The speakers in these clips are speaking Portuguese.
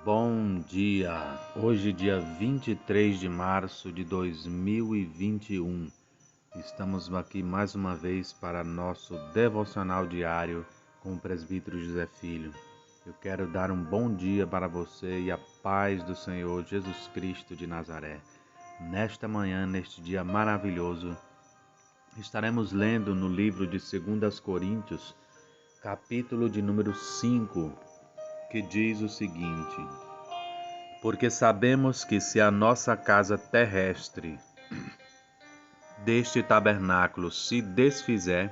Bom dia! Hoje, dia 23 de março de 2021. Estamos aqui mais uma vez para nosso devocional diário com o presbítero José Filho. Eu quero dar um bom dia para você e a paz do Senhor Jesus Cristo de Nazaré. Nesta manhã, neste dia maravilhoso, estaremos lendo no livro de 2 Coríntios, capítulo de número 5, que diz o seguinte: porque sabemos que se a nossa casa terrestre deste tabernáculo se desfizer,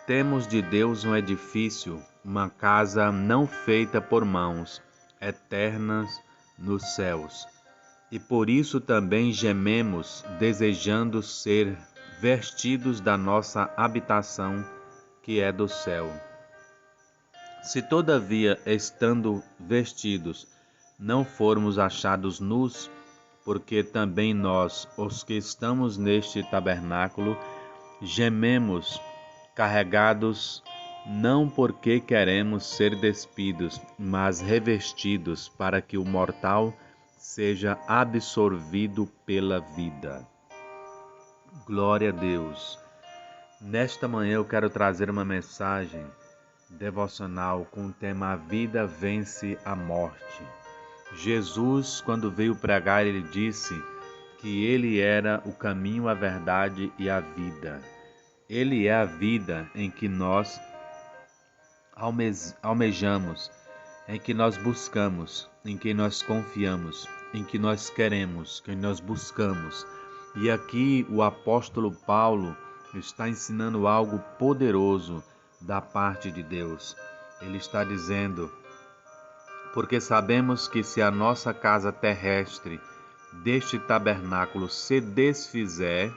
temos de Deus um edifício, uma casa não feita por mãos, eternas nos céus. E por isso também gememos, desejando ser vestidos da nossa habitação, que é do céu. Se todavia, estando vestidos, não formos achados nus, porque também nós, os que estamos neste tabernáculo, gememos, carregados, não porque queremos ser despidos, mas revestidos, para que o mortal seja absorvido pela vida. Glória a Deus! Nesta manhã eu quero trazer uma mensagem devocional com o tema: A vida vence a morte. Jesus, quando veio pregar, ele disse que ele era o caminho, a verdade e a vida. Ele é a vida em que nós almejamos, em que nós buscamos, em que nós confiamos, em que nós queremos, que nós buscamos. E aqui o apóstolo Paulo está ensinando algo poderoso da parte de Deus. Ele está dizendo: porque sabemos que se a nossa casa terrestre deste tabernáculo se desfizer,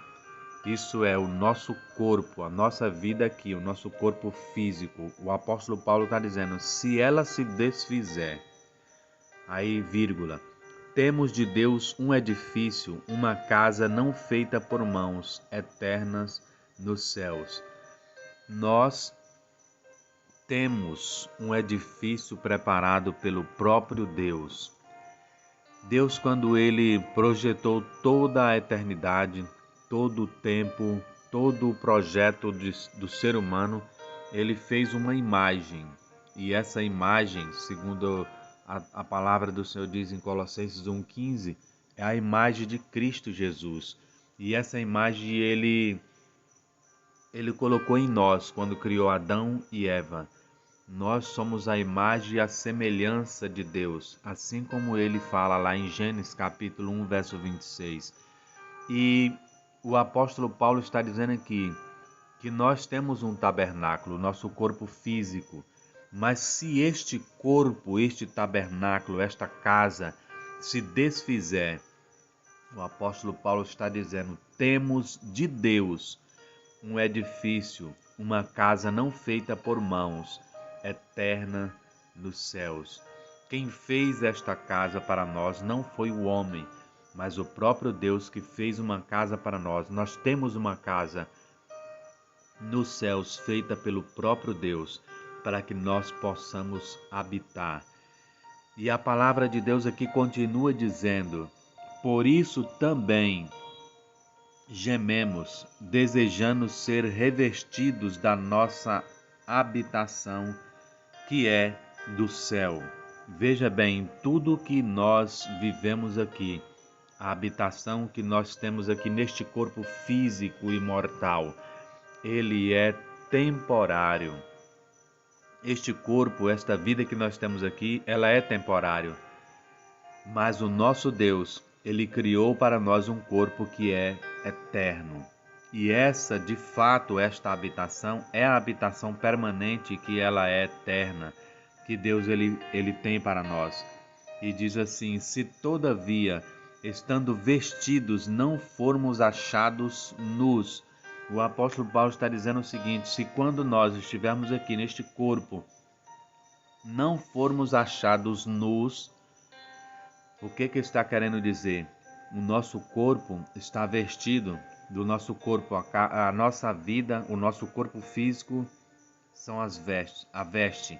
isso é o nosso corpo, a nossa vida aqui, o nosso corpo físico. O apóstolo Paulo está dizendo: se ela se desfizer, aí vírgula, temos de Deus um edifício, uma casa não feita por mãos, eternas nos céus. Nós temos um edifício preparado pelo próprio Deus. Deus, quando ele projetou toda a eternidade, todo o tempo, todo o projeto do ser humano, ele fez uma imagem. E essa imagem, segundo a palavra do Senhor diz em Colossenses 1,15, é a imagem de Cristo Jesus. E essa imagem ele colocou em nós quando criou Adão e Eva. Nós somos a imagem e a semelhança de Deus, assim como ele fala lá em Gênesis capítulo 1, verso 26. E o apóstolo Paulo está dizendo aqui que nós temos um tabernáculo, nosso corpo físico, mas se este corpo, este tabernáculo, esta casa se desfizer, o apóstolo Paulo está dizendo: temos de Deus um edifício, uma casa não feita por mãos, eterna nos céus. Quem fez esta casa para nós não foi o homem, mas o próprio Deus que fez uma casa para nós. Nós temos uma casa nos céus feita pelo próprio Deus, para que nós possamos habitar. E a palavra de Deus aqui continua dizendo: por isso também gememos, desejando ser revestidos da nossa habitação, que é do céu. Veja bem, tudo que nós vivemos aqui, a habitação que nós temos aqui neste corpo físico e mortal, ele é temporário. Este corpo, esta vida que nós temos aqui, ela é temporário. Mas o nosso Deus, ele criou para nós um corpo que é eterno. E essa, de fato, esta habitação é a habitação permanente, que ela é eterna, que Deus ele tem para nós. E diz assim: se todavia, estando vestidos, não formos achados nus. O apóstolo Paulo está dizendo o seguinte: se quando nós estivermos aqui neste corpo, não formos achados nus, o que está querendo dizer? O nosso corpo está vestido, do nosso corpo, a nossa vida, o nosso corpo físico são as vestes, a veste.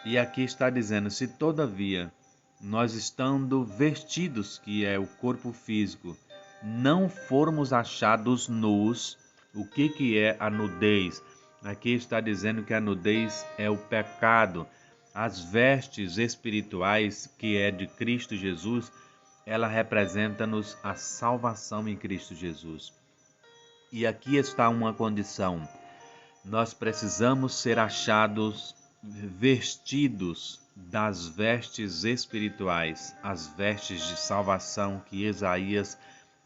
E aqui está dizendo: se todavia nós estando vestidos, que é o corpo físico, não formos achados nus. O que é a nudez? Aqui está dizendo que a nudez é o pecado. As vestes espirituais, que é de Cristo Jesus, ela representa-nos a salvação em Cristo Jesus. E aqui está uma condição: nós precisamos ser achados vestidos das vestes espirituais, as vestes de salvação que Isaías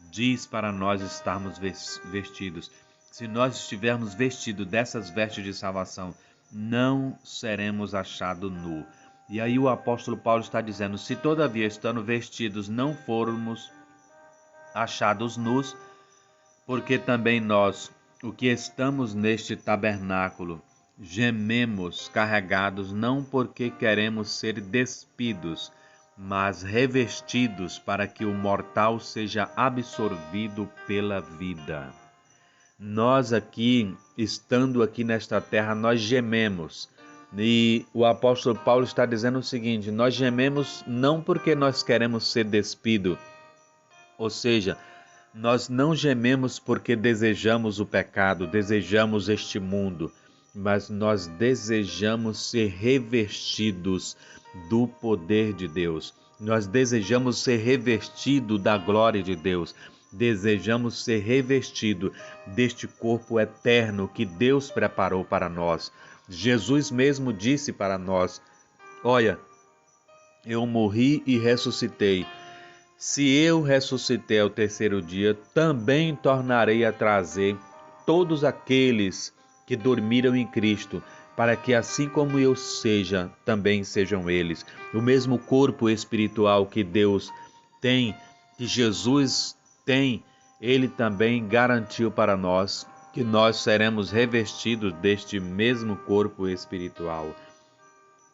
diz para nós estarmos vestidos. Se nós estivermos vestidos dessas vestes de salvação, não seremos achados nu. E aí o apóstolo Paulo está dizendo: se todavia estando vestidos não formos achados nus, porque também nós, o que estamos neste tabernáculo, gememos carregados, não porque queremos ser despidos, mas revestidos, para que o mortal seja absorvido pela vida. Nós aqui, estando aqui nesta terra, nós gememos. E o apóstolo Paulo está dizendo o seguinte: nós gememos não porque nós queremos ser despido, ou seja, nós não gememos porque desejamos o pecado, desejamos este mundo, mas nós desejamos ser revestidos do poder de Deus. Nós desejamos ser revestidos da glória de Deus. Desejamos ser revestidos deste corpo eterno que Deus preparou para nós. Jesus mesmo disse para nós: olha, eu morri e ressuscitei. Se eu ressuscitei ao terceiro dia, também tornarei a trazer todos aqueles que dormiram em Cristo, para que assim como eu seja, também sejam eles. O mesmo corpo espiritual que Deus tem, que Jesus tem, Ele também garantiu para nós que nós seremos revestidos deste mesmo corpo espiritual.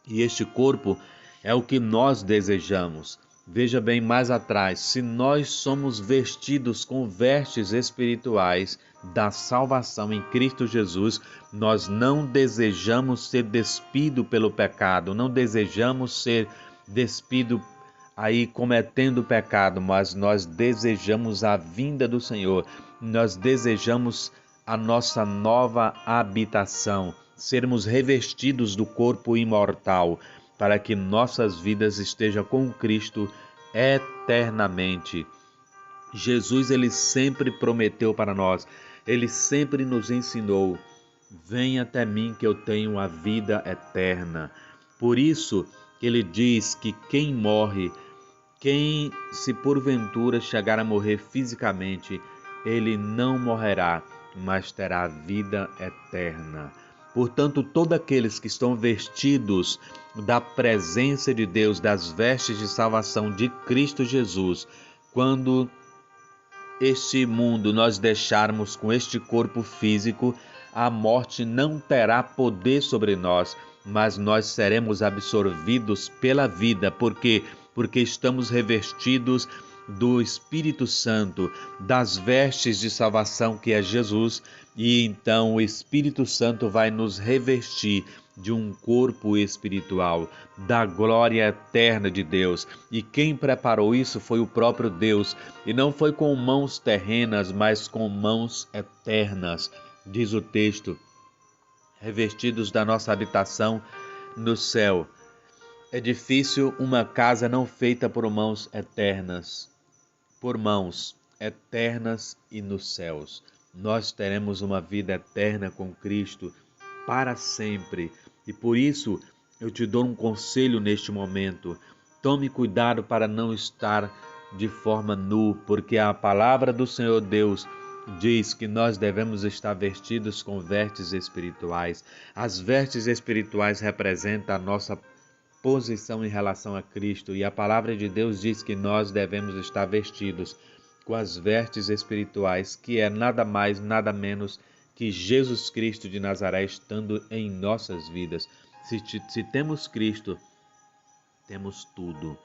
E este corpo é o que nós desejamos. Veja bem mais atrás: se nós somos vestidos com vestes espirituais da salvação em Cristo Jesus, nós não desejamos ser despido pelo pecado, não desejamos ser despido aí cometendo pecado, mas nós desejamos a vinda do Senhor, nós desejamos a nossa nova habitação, sermos revestidos do corpo imortal, para que nossas vidas estejam com Cristo eternamente. Jesus, ele sempre prometeu para nós, ele sempre nos ensinou: venha até mim que eu tenho a vida eterna. Por isso, ele diz que quem morre, quem se porventura chegar a morrer fisicamente, ele não morrerá, mas terá vida eterna. Portanto, todos aqueles que estão vestidos da presença de Deus, das vestes de salvação de Cristo Jesus, quando este mundo nós deixarmos com este corpo físico, a morte não terá poder sobre nós, mas nós seremos absorvidos pela vida. Por quê? Porque estamos revestidos do Espírito Santo, das vestes de salvação que é Jesus, e então o Espírito Santo vai nos revestir de um corpo espiritual, da glória eterna de Deus. E quem preparou isso foi o próprio Deus, e não foi com mãos terrenas, mas com mãos eternas, diz o texto, revestidos da nossa habitação no céu. É difícil uma casa não feita por mãos eternas, por mãos eternas e nos céus. Nós teremos uma vida eterna com Cristo para sempre. E por isso eu te dou um conselho neste momento: tome cuidado para não estar de forma nu, porque a palavra do Senhor Deus diz que nós devemos estar vestidos com vestes espirituais. As vestes espirituais representam a nossa posição em relação a Cristo, e a palavra de Deus diz que nós devemos estar vestidos com as vestes espirituais, que é nada mais, nada menos que Jesus Cristo de Nazaré estando em nossas vidas. Se temos Cristo, temos tudo.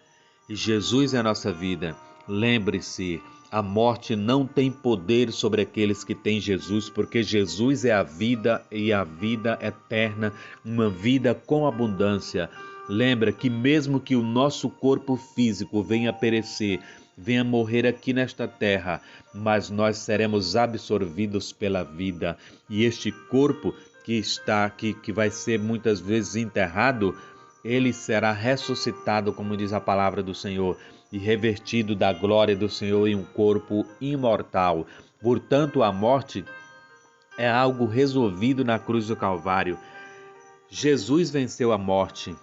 E Jesus é a nossa vida. Lembre-se, a morte não tem poder sobre aqueles que têm Jesus, porque Jesus é a vida e a vida eterna, uma vida com abundância. Lembra que mesmo que o nosso corpo físico venha a perecer, venha morrer aqui nesta terra, mas nós seremos absorvidos pela vida. E este corpo que está aqui, que vai ser muitas vezes enterrado, ele será ressuscitado, como diz a palavra do Senhor, e revertido da glória do Senhor em um corpo imortal. Portanto, a morte é algo resolvido na cruz do Calvário. Jesus venceu a morte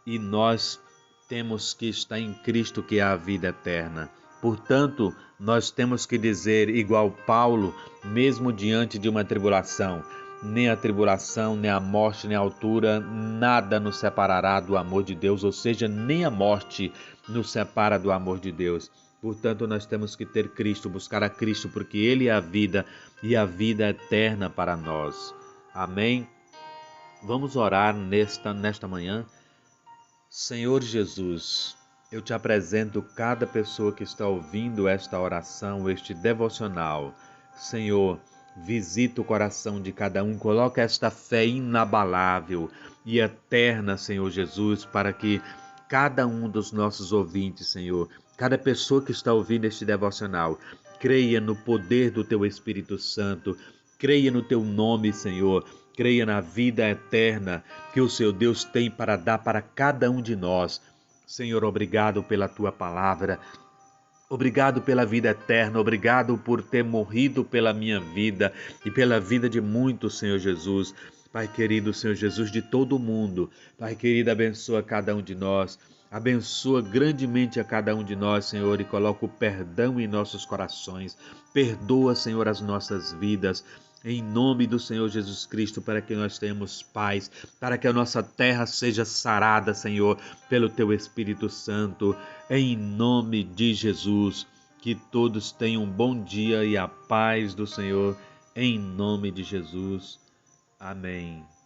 e nós temos que estar em Cristo, que é a vida eterna. Portanto, nós temos que dizer, igual Paulo, mesmo diante de uma tribulação, nem a tribulação, nem a morte, nem a altura, nada nos separará do amor de Deus, ou seja, nem a morte nos separa do amor de Deus. Portanto, nós temos que ter Cristo, buscar a Cristo, porque Ele é a vida e a vida eterna para nós. Amém? Vamos orar nesta manhã. Senhor Jesus, eu te apresento cada pessoa que está ouvindo esta oração, este devocional. Senhor, visita o coração de cada um, coloca esta fé inabalável e eterna, Senhor Jesus, para que cada um dos nossos ouvintes, Senhor, cada pessoa que está ouvindo este devocional, creia no poder do Teu Espírito Santo, creia no Teu nome, Senhor, creia na vida eterna que o seu Deus tem para dar para cada um de nós. Senhor, obrigado pela Tua palavra. Obrigado pela vida eterna, obrigado por ter morrido pela minha vida e pela vida de muitos, Senhor Jesus. Pai querido, Senhor Jesus, de todo mundo. Pai querido, abençoa cada um de nós. Abençoa grandemente a cada um de nós, Senhor, e coloca o perdão em nossos corações. Perdoa, Senhor, as nossas vidas. Em nome do Senhor Jesus Cristo, para que nós tenhamos paz, para que a nossa terra seja sarada, Senhor, pelo Teu Espírito Santo. Em nome de Jesus, que todos tenham um bom dia e a paz do Senhor, em nome de Jesus. Amém.